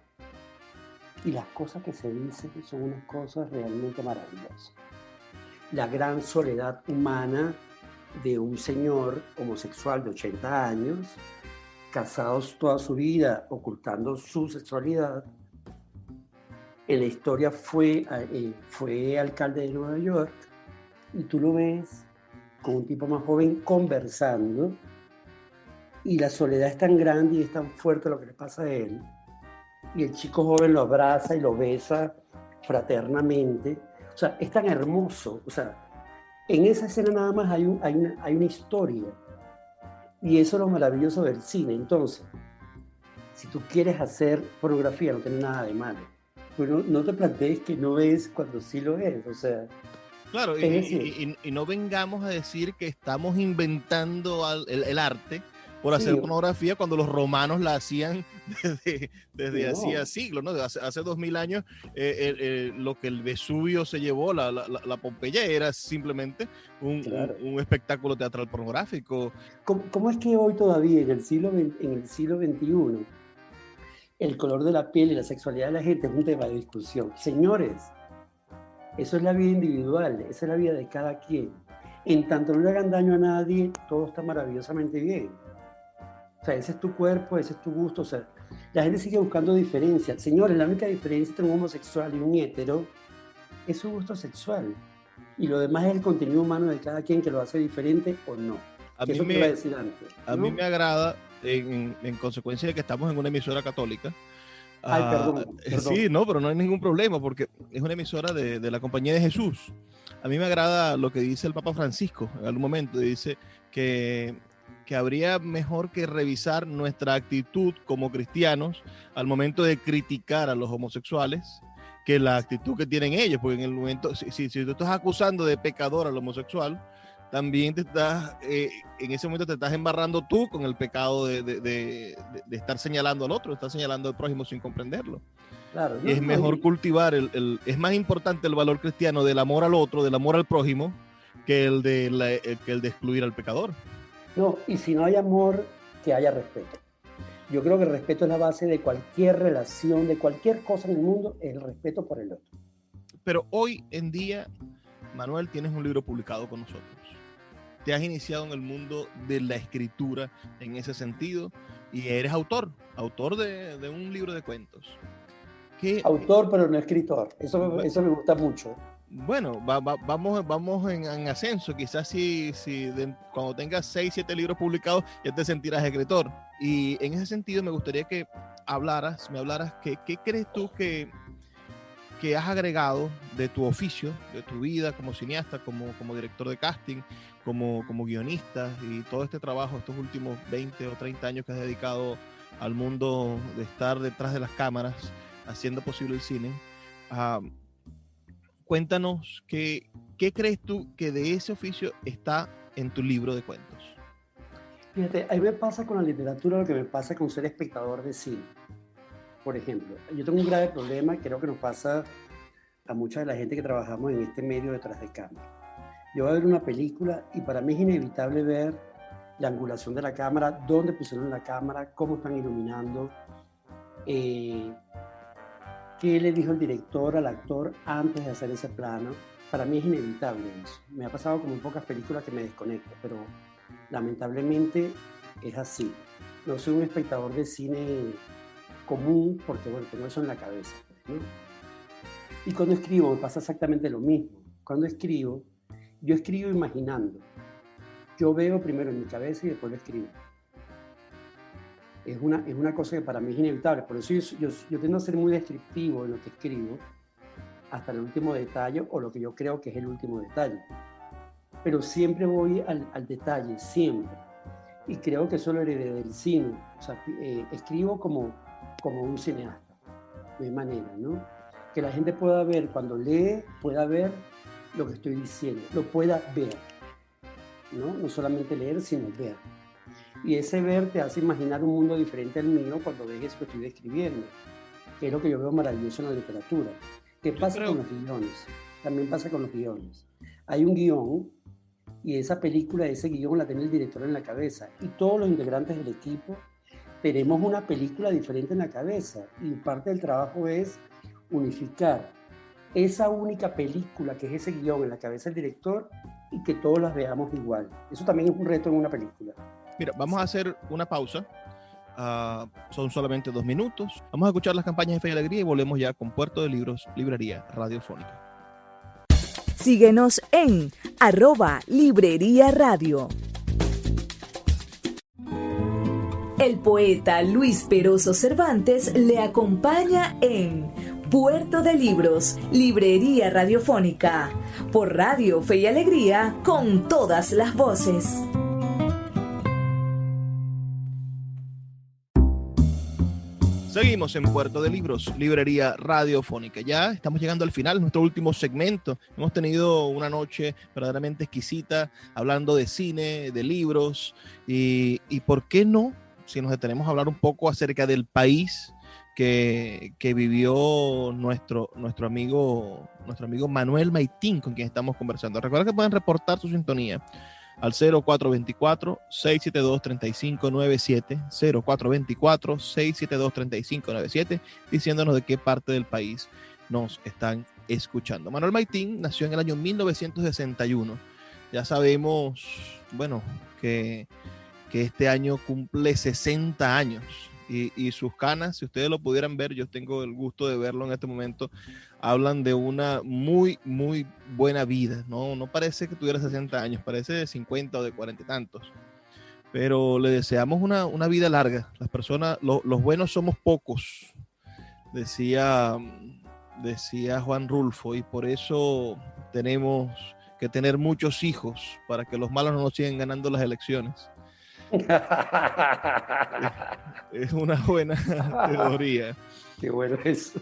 y las cosas que se dicen son unas cosas realmente maravillosas. La gran soledad humana de un señor homosexual de 80 años, casados toda su vida, ocultando su sexualidad. En la historia fue alcalde de Nueva York, y tú lo ves con un tipo más joven conversando, y la soledad es tan grande y es tan fuerte lo que le pasa a él, y el chico joven lo abraza y lo besa fraternamente. O sea, es tan hermoso. O sea, en esa escena nada más hay una historia, y eso es lo maravilloso del cine. Entonces, si tú quieres hacer pornografía, no tiene nada de malo. Pero no te plantees que no es cuando sí lo es, o sea... Claro, y no vengamos a decir que estamos inventando el arte por hacer pornografía cuando los romanos la hacían desde hacía siglos, ¿no? Hace 2000 años, lo que el Vesubio se llevó, la Pompeya, era simplemente un espectáculo teatral pornográfico. ¿Cómo es que hoy todavía, en el siglo XXI, el color de la piel y la sexualidad de la gente es un tema de discusión? Señores, eso es la vida individual, esa es la vida de cada quien. En tanto no le hagan daño a nadie, todo está maravillosamente bien. O sea, ese es tu cuerpo, ese es tu gusto. O sea, la gente sigue buscando diferencias. Señores, la única diferencia entre un homosexual y un hetero es su gusto sexual. Y lo demás es el contenido humano de cada quien, que lo hace diferente o no. A mí me agrada, en consecuencia de que estamos en una emisora católica. Perdón. Sí, no, pero no hay ningún problema, porque es una emisora de la Compañía de Jesús. A mí me agrada lo que dice el Papa Francisco en algún momento. Dice que habría mejor que revisar nuestra actitud como cristianos al momento de criticar a los homosexuales que la actitud que tienen ellos, porque en el momento, si tú estás acusando de pecador al homosexual, también en ese momento te estás embarrando tú con el pecado de estar señalando al otro, estar señalando al prójimo sin comprenderlo. Claro, y es mejor cultivar, es más importante el valor cristiano del amor al otro, del amor al prójimo, que el de excluir al pecador. No, y si no hay amor, que haya respeto. Yo creo que el respeto es la base de cualquier relación, de cualquier cosa en el mundo, es el respeto por el otro. Pero hoy en día, Manuel, tienes un libro publicado con nosotros. te has iniciado en el mundo de la escritura en ese sentido y eres autor de un libro de cuentos. Autor, pero no escritor. Eso me gusta mucho. Bueno, vamos en ascenso. Quizás cuando tengas 6, 7 libros publicados ya te sentirás escritor. Y en ese sentido me gustaría que me hablaras qué crees tú que has agregado de tu oficio, de tu vida como cineasta, como director de casting, como guionista y todo este trabajo, estos últimos 20 o 30 años que has dedicado al mundo de estar detrás de las cámaras, haciendo posible el cine. Cuéntanos qué crees tú que de ese oficio está en tu libro de cuentos. Fíjate, a mí me pasa con la literatura lo que me pasa con ser espectador de cine. Por ejemplo, yo tengo un grave problema, creo que nos pasa a mucha de la gente que trabajamos en este medio detrás de cámara. Yo voy a ver una película y para mí es inevitable ver la angulación de la cámara, dónde pusieron la cámara, cómo están iluminando, qué le dijo el director al actor antes de hacer ese plano. Para mí es inevitable eso. Me ha pasado como en pocas películas que me desconecto, pero lamentablemente es así. No soy un espectador de cine común porque, bueno, tengo eso en la cabeza, ¿no? Y cuando escribo me pasa exactamente lo mismo. Cuando escribo, yo escribo imaginando. Yo veo primero en mi cabeza y después lo escribo. Es una cosa que para mí es inevitable. Por eso yo tiendo a ser muy descriptivo en lo que escribo, hasta el último detalle o lo que yo creo que es el último detalle. Pero siempre voy al detalle, siempre. Y creo que eso lo heredé del cine. O sea, escribo como un cineasta, de manera, ¿no? Que la gente pueda ver, cuando lee, pueda ver lo que estoy diciendo, lo pueda ver, ¿no? No solamente leer, sino ver. Y ese ver te hace imaginar un mundo diferente al mío cuando ves eso que estoy describiendo, que es lo que yo veo maravilloso en la literatura. ¿Qué pasa con los guiones? También pasa con los guiones. Hay un guión y esa película, ese guión la tiene el director en la cabeza y todos los integrantes del equipo tenemos una película diferente en la cabeza y parte del trabajo es unificar esa única película que es ese guión en la cabeza del director y que todos las veamos igual. Eso también es un reto en una película. Mira, vamos a hacer una pausa. Son solamente 2 minutos. Vamos a escuchar las campañas de Fe y Alegría y volvemos ya con Puerto de Libros, Librería Radiofónica. Síguenos en @Librería Radio. El poeta Luis Peroso Cervantes le acompaña en Puerto de Libros, Librería Radiofónica, por Radio Fe y Alegría, con todas las voces. Seguimos en Puerto de Libros, Librería Radiofónica. Ya estamos llegando al final, nuestro último segmento. Hemos tenido una noche verdaderamente exquisita, hablando de cine, de libros, y ¿por qué no? Si nos detenemos a hablar un poco acerca del país que vivió nuestro amigo Manuel Maitín, con quien estamos conversando. Recuerda que pueden reportar su sintonía al 0424-672-3597, 0424-672-3597, diciéndonos de qué parte del país nos están escuchando. Manuel Maitín nació en el año 1961. Ya sabemos, bueno, que este año cumple 60 años. Y sus canas, si ustedes lo pudieran ver, yo tengo el gusto de verlo en este momento, hablan de una muy, muy buena vida. No parece que tuviera 60 años, parece de 50 o de 40 y tantos. Pero le deseamos una vida larga. Las personas, los buenos somos pocos, decía Juan Rulfo, y por eso tenemos que tener muchos hijos para que los malos no nos sigan ganando las elecciones. Es una buena teoría. Qué bueno eso.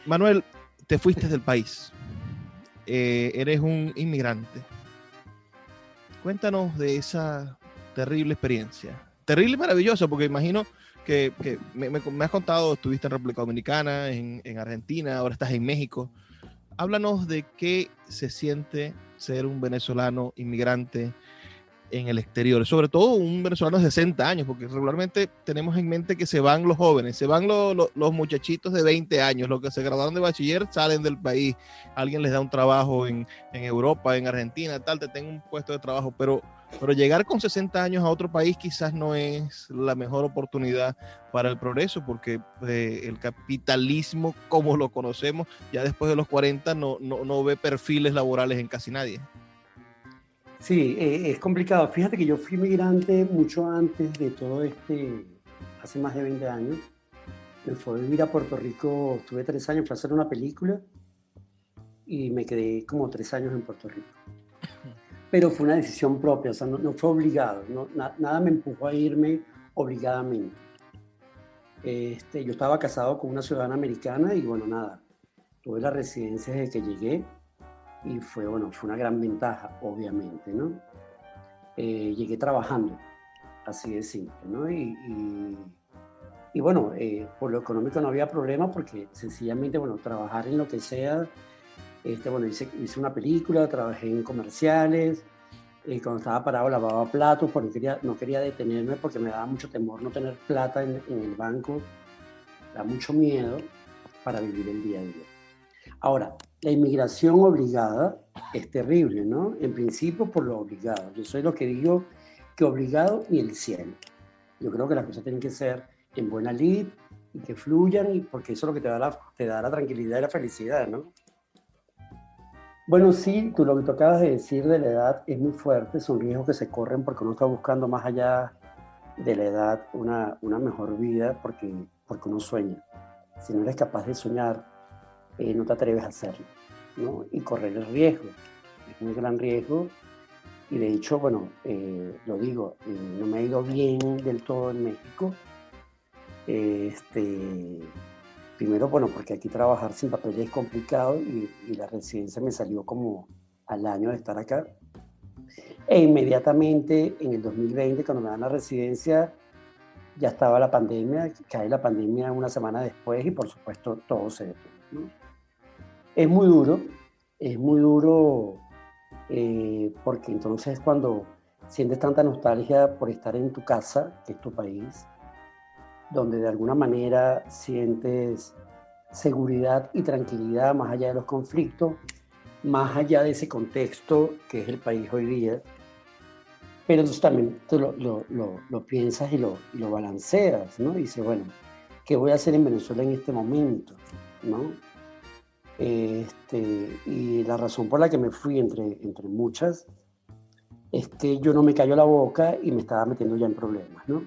Manuel, te fuiste del país. Eres un inmigrante. Cuéntanos de esa terrible experiencia. Terrible y maravillosa, porque imagino que me has contado, estuviste en República Dominicana, en Argentina, ahora estás en México. Háblanos de qué se siente ser un venezolano inmigrante en el exterior, sobre todo un venezolano de 60 años, porque regularmente tenemos en mente que se van los jóvenes, se van los muchachitos de 20 años, los que se graduaron de bachiller salen del país, alguien les da un trabajo en Europa, en Argentina, tal, te tengo un puesto de trabajo, pero Pero llegar con 60 años a otro país quizás no es la mejor oportunidad para el progreso, porque el capitalismo, como lo conocemos, ya después de los 40 no ve perfiles laborales en casi nadie. Sí, es complicado. Fíjate que yo fui migrante mucho antes de todo hace más de 20 años. Me fui a vivir a Puerto Rico, estuve 3 años, fui a hacer una película y me quedé como 3 años en Puerto Rico. Pero fue una decisión propia, o sea, no fue obligado, nada me empujó a irme obligadamente. Yo estaba casado con una ciudadana americana y bueno, nada, tuve la residencia desde que llegué y fue una gran ventaja, obviamente, ¿no? Llegué trabajando, así de simple, ¿no? Y bueno, por lo económico no había problema porque sencillamente, trabajar en lo que sea. Hice una película, trabajé en comerciales, cuando estaba parado lavaba platos, porque no quería detenerme porque me daba mucho temor no tener plata en el banco, da mucho miedo para vivir el día a día. Ahora, la inmigración obligada es terrible, ¿no? En principio por lo obligado. Yo soy lo que digo que obligado ni el cielo. Yo creo que las cosas tienen que ser en buena lid y que fluyan, porque eso es lo que te da la tranquilidad y la felicidad, ¿no? Bueno, sí, lo que tú acabas de decir de la edad es muy fuerte, son riesgos que se corren porque uno está buscando más allá de la edad una mejor vida porque uno sueña. Si no eres capaz de soñar, no te atreves a hacerlo, ¿no? Y correr el riesgo, es un gran riesgo y de hecho, lo digo, no me ha ido bien del todo en México. Primero, porque aquí trabajar sin papeles es complicado y la residencia me salió como al año de estar acá. E inmediatamente, en el 2020, cuando me dan la residencia, ya estaba la pandemia, cae la pandemia una semana después y por supuesto todo se detuvo, ¿no? Es muy duro porque entonces cuando sientes tanta nostalgia por estar en tu casa, que es tu país, donde de alguna manera sientes seguridad y tranquilidad más allá de los conflictos, más allá de ese contexto que es el país hoy día. Pero entonces también tú lo piensas y lo balanceas, ¿no? Y dices, ¿qué voy a hacer en Venezuela en este momento? ¿No? Y la razón por la que me fui, entre muchas, es que yo no me cayó la boca y me estaba metiendo ya en problemas, ¿no?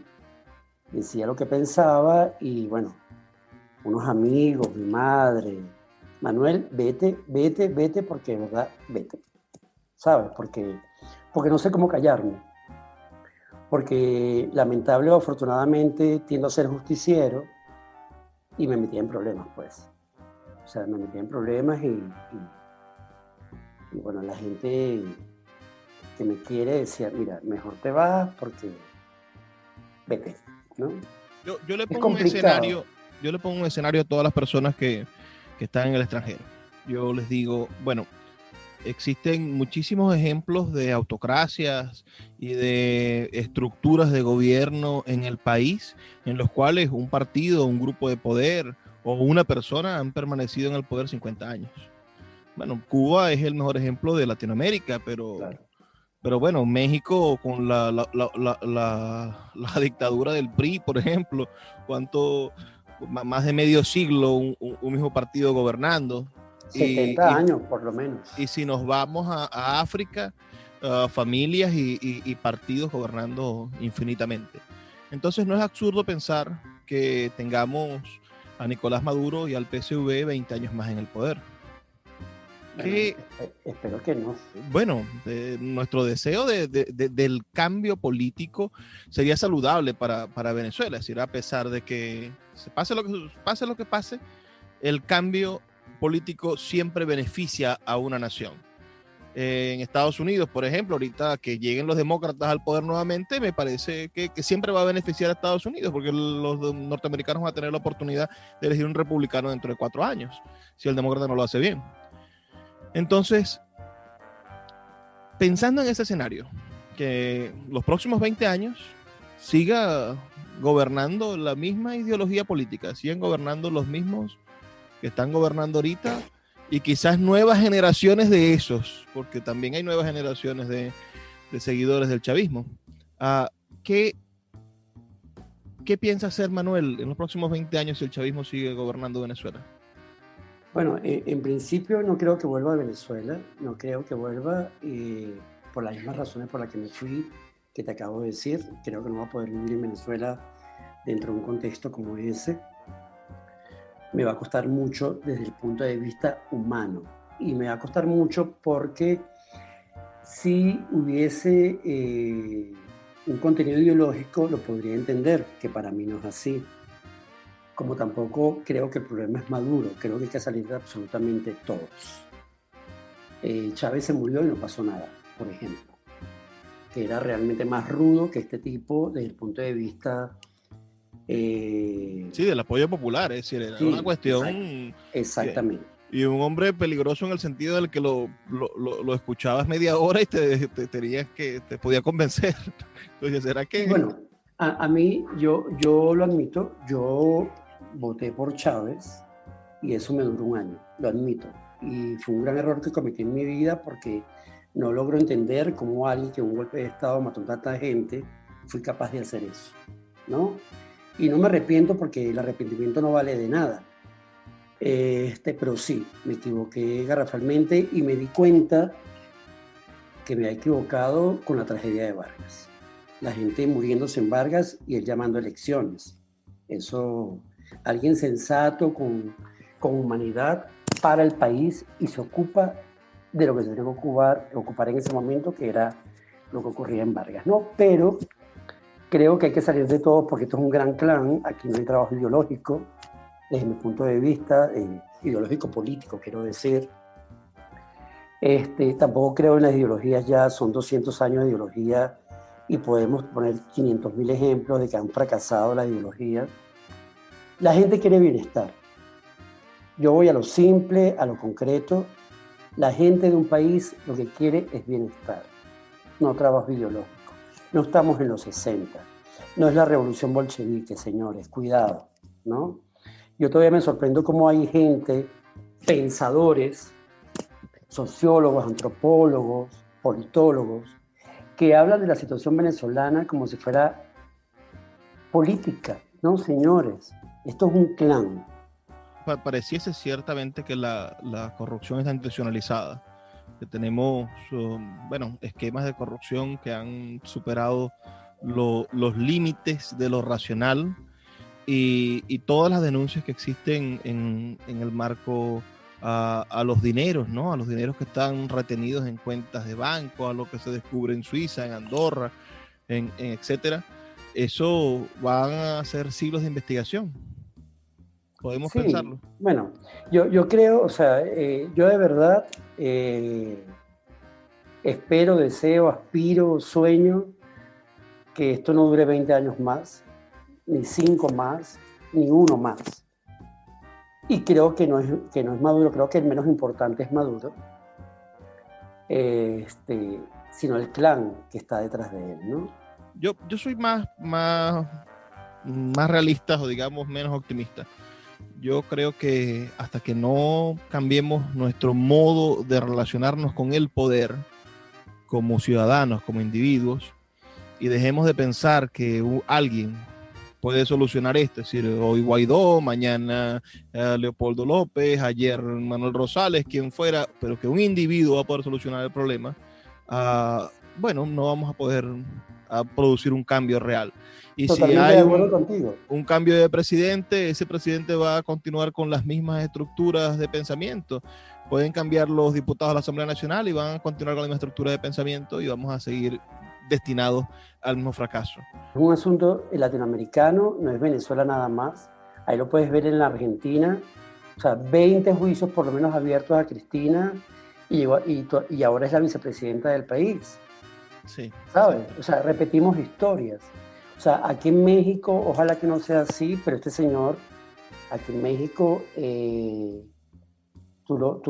Decía lo que pensaba y unos amigos, mi madre, Manuel, vete porque de verdad, vete, ¿sabes? Porque no sé cómo callarme, porque lamentable o afortunadamente tiendo a ser justiciero y me metía en problemas, pues. O sea, me metía en problemas y la gente que me quiere decía, mira, mejor te vas porque vete, ¿no? Yo le pongo un escenario a todas las personas que están en el extranjero. Yo les digo, existen muchísimos ejemplos de autocracias y de estructuras de gobierno en el país en los cuales un partido, un grupo de poder o una persona han permanecido en el poder 50 años. Cuba es el mejor ejemplo de Latinoamérica, pero... Claro. Pero México con la dictadura del PRI, por ejemplo, más de medio siglo un mismo partido gobernando. 70 años, por lo menos. Y si nos vamos a África, familias y partidos gobernando infinitamente. Entonces no es absurdo pensar que tengamos a Nicolás Maduro y al PSV 20 años más en el poder. Espero que no. Nuestro deseo del cambio político sería saludable para Venezuela. Es decir, a pesar de que pase lo que pase, el cambio político siempre beneficia a una nación. En Estados Unidos, por ejemplo, ahorita que lleguen los demócratas al poder nuevamente, me parece que siempre va a beneficiar a Estados Unidos, porque los norteamericanos van a tener la oportunidad de elegir un republicano dentro de 4 años, si el demócrata no lo hace bien. Entonces, pensando en ese escenario, que los próximos 20 años siga gobernando la misma ideología política, sigan gobernando los mismos que están gobernando ahorita y quizás nuevas generaciones de esos, porque también hay nuevas generaciones de de seguidores del chavismo. ¿Qué piensa hacer Manuel en los próximos 20 años si el chavismo sigue gobernando Venezuela? Bueno, en principio no creo que vuelva a Venezuela, no creo que vuelva por las mismas razones por las que me fui, que te acabo de decir. Creo que no va a poder vivir en Venezuela dentro de un contexto como ese. Me va a costar mucho desde el punto de vista humano, y me va a costar mucho porque si hubiese un contenido ideológico lo podría entender, que para mí no es así. Como tampoco creo que el problema es Maduro, creo que hay que salir de absolutamente todos. Chávez se murió y no pasó nada, por ejemplo, que era realmente más rudo que este tipo desde el punto de vista... sí, del apoyo popular, es decir, era una cuestión... Exactamente. Y un hombre peligroso en el sentido del que lo escuchabas media hora y te podía convencer. Entonces, ¿será que...? Bueno, a mí, yo lo admito, yo voté por Chávez y eso me duró un año, lo admito. Y fue un gran error que cometí en mi vida porque no logro entender cómo alguien que un golpe de Estado mató a tanta gente fui capaz de hacer eso, ¿no? Y no me arrepiento porque el arrepentimiento no vale de nada. Pero sí, me equivoqué garrafalmente y me di cuenta que me había equivocado con la tragedia de Vargas. La gente muriéndose en Vargas y él llamando elecciones. Eso, alguien sensato con humanidad para el país y se ocupa de lo que se tiene que ocupar en ese momento, que era lo que ocurría en Vargas, ¿no? Pero creo que hay que salir de todo porque esto es un gran clan, aquí no hay trabajo ideológico, desde mi punto de vista, ideológico político, quiero decir. Tampoco creo en las ideologías, ya son 200 años de ideología y podemos poner 500.000 ejemplos de que han fracasado las ideologías. La gente quiere bienestar. Yo voy a lo simple, a lo concreto. La gente de un país lo que quiere es bienestar, no trabajo ideológico. No estamos en los 60. No es la revolución bolchevique, señores, cuidado, ¿no? Yo todavía me sorprendo cómo hay gente, pensadores, sociólogos, antropólogos, politólogos, que hablan de la situación venezolana como si fuera política. No, señores, esto es un clan. Pareciese ciertamente que la corrupción está institucionalizada, que tenemos esquemas de corrupción que han superado los límites de lo racional. Y todas las denuncias que existen en el marco a los dineros, ¿no? A los dineros que están retenidos en cuentas de banco, a lo que se descubre en Suiza, en Andorra, etcétera. Eso van a ser siglos de investigación. Podemos pensarlo. Bueno, yo creo, o sea, yo de verdad espero, deseo, aspiro, sueño que esto no dure 20 años más, ni 5 más, ni 1 más. Y creo que no es Maduro, creo que el menos importante es Maduro, sino el clan que está detrás de él, ¿no? Yo soy más realista, o digamos menos optimista. Yo creo que hasta que no cambiemos nuestro modo de relacionarnos con el poder como ciudadanos, como individuos, y dejemos de pensar que alguien puede solucionar esto, es decir, hoy Guaidó, mañana Leopoldo López, ayer Manuel Rosales, quien fuera, pero que un individuo va a poder solucionar el problema, no vamos a poder producir un cambio real. Y totalmente si hay un cambio de presidente, ese presidente va a continuar con las mismas estructuras de pensamiento. Pueden cambiar los diputados de la Asamblea Nacional y van a continuar con la misma estructura de pensamiento y vamos a seguir destinados al mismo fracaso. Es un asunto latinoamericano, no es Venezuela nada más. Ahí lo puedes ver en la Argentina. O sea, 20 juicios por lo menos abiertos a Cristina y ahora es la vicepresidenta del país. Sí. ¿Sabes? Sí. O sea, repetimos historias. O sea, aquí en México, ojalá que no sea así, pero este señor, aquí en México, tú lo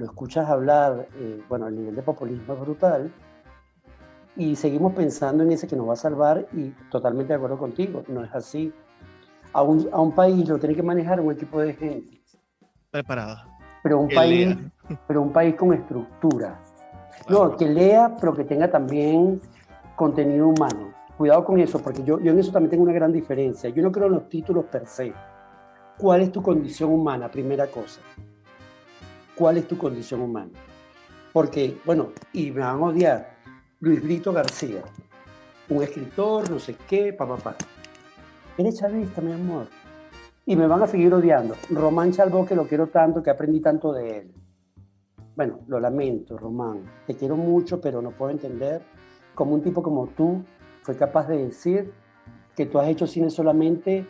escuchas hablar, el nivel de populismo es brutal, y seguimos pensando en ese que nos va a salvar, y totalmente de acuerdo contigo, no es así. A un país lo tiene que manejar un equipo de gente preparada. Pero un país con estructura. No, que lea, pero que tenga también contenido humano. Cuidado con eso, porque yo en eso también tengo una gran diferencia. Yo no creo en los títulos per se. ¿Cuál es tu condición humana? Primera cosa. ¿Cuál es tu condición humana? Porque, bueno, y me van a odiar, Luis Brito García, un escritor, no sé qué, papá. Eres chavista, mi amor. Y me van a seguir odiando. Román Chalbó, que lo quiero tanto, que aprendí tanto de él. Bueno, lo lamento, Román. Te quiero mucho, pero no puedo entender cómo un tipo como tú fue capaz de decir que tú has hecho cine solamente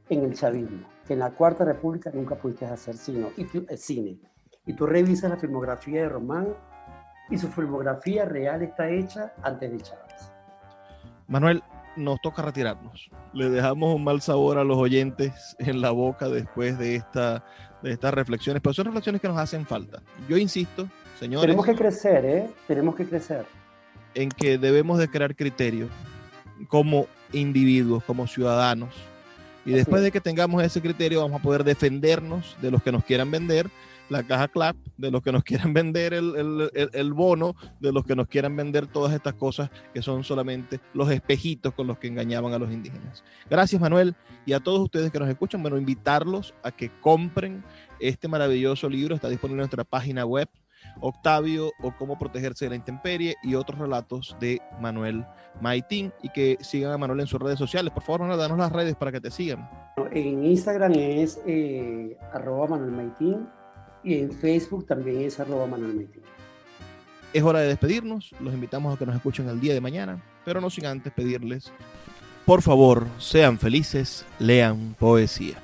en el chavismo, que en la Cuarta República nunca pudiste hacer cine. Y tú revisas la filmografía de Román y su filmografía real está hecha antes de Chávez. Manuel, nos toca retirarnos. Le dejamos un mal sabor a los oyentes en la boca después de estas reflexiones, pero son reflexiones que nos hacen falta. Yo insisto, señores. Tenemos que crecer, ¿eh? Tenemos que crecer. En que debemos de crear criterios como individuos, como ciudadanos. Y después de que tengamos ese criterio, vamos a poder defendernos de los que nos quieran vender la caja CLAP, de los que nos quieran vender el bono, de los que nos quieran vender todas estas cosas que son solamente los espejitos con los que engañaban a los indígenas. Gracias, Manuel, y a todos ustedes que nos escuchan, bueno, invitarlos a que compren este maravilloso libro. Está disponible en nuestra página web, Octavio o Cómo protegerse de la intemperie, y otros relatos de Manuel Maitín, y que sigan a Manuel en sus redes sociales. Por favor, Manuel, danos las redes para que te sigan. En Instagram es @Manuel Maitín, y en Facebook también es @Manuel Maitín. Es hora de despedirnos. Los invitamos a que nos escuchen el día de mañana, pero no sin antes pedirles, por favor, sean felices, lean poesía.